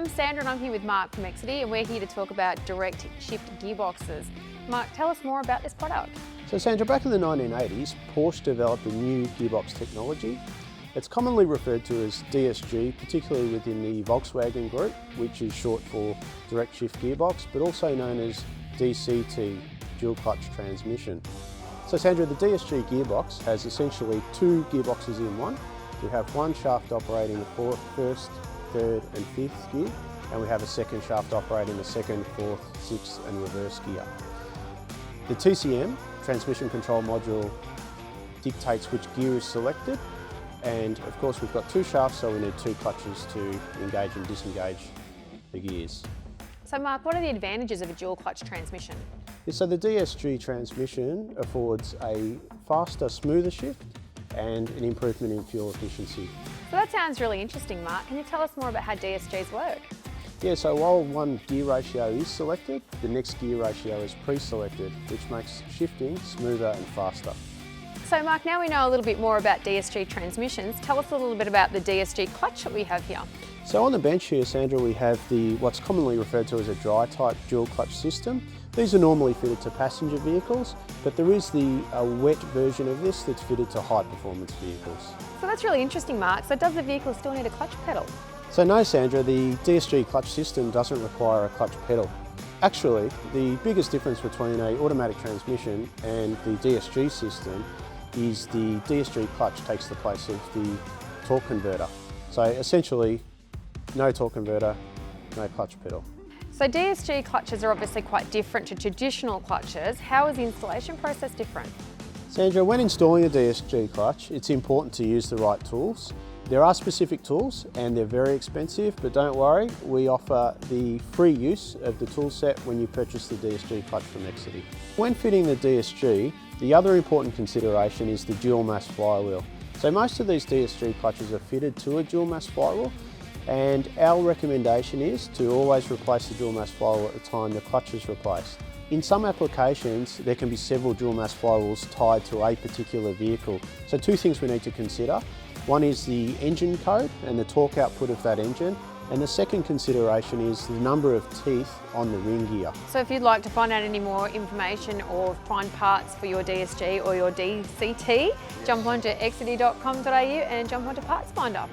I'm Sandra and I'm here with Mark from Exedy, and we're here to talk about direct shift gearboxes. Mark, tell us more about this product. So Sandra, back in the 1980s, Porsche developed a new gearbox technology. It's commonly referred to as DSG, particularly within the Volkswagen group, which is short for direct shift gearbox, but also known as DCT, dual clutch transmission. So Sandra, the DSG gearbox has essentially two gearboxes in one. We have one shaft operating the first, third and fifth gear, and we have a second shaft operating the second, fourth, sixth and reverse gear. The TCM, transmission control module, dictates which gear is selected, and of course we've got two shafts, so we need two clutches to engage and disengage the gears. So Mark, what are the advantages of a dual clutch transmission? So the DSG transmission affords a faster, smoother shift and an improvement in fuel efficiency. So that sounds really interesting, Mark. Can you tell us more about how DSGs work? Yeah, so while one gear ratio is selected, the next gear ratio is pre-selected, which makes shifting smoother and faster. So Mark, now we know a little bit more about DSG transmissions. Tell us a little bit about the DSG clutch that we have here. So on the bench here, Sandra, we have what's commonly referred to as a dry type dual clutch system. These are normally fitted to passenger vehicles, but there is a wet version of this that's fitted to high performance vehicles. So that's really interesting, Mark. So does the vehicle still need a clutch pedal? So no, Sandra, the DSG clutch system doesn't require a clutch pedal. Actually, the biggest difference between an automatic transmission and the DSG system is the DSG clutch takes the place of the torque converter. So essentially, no torque converter, no clutch pedal. So DSG clutches are obviously quite different to traditional clutches. How is the installation process different? Sandra, when installing a DSG clutch, it's important to use the right tools. There are specific tools and they're very expensive, but don't worry, we offer the free use of the tool set when you purchase the DSG clutch from Exedy. When fitting the DSG, the other important consideration is the dual mass flywheel. So most of these DSG clutches are fitted to a dual mass flywheel, and our recommendation is to always replace the dual mass flywheel at the time the clutch is replaced. In some applications, there can be several dual mass flywheels tied to a particular vehicle. So two things we need to consider. One is the engine code and the torque output of that engine. And the second consideration is the number of teeth on the ring gear. So if you'd like to find out any more information or find parts for your DSG or your DCT, jump onto exedy.com.au and jump onto Parts Finder.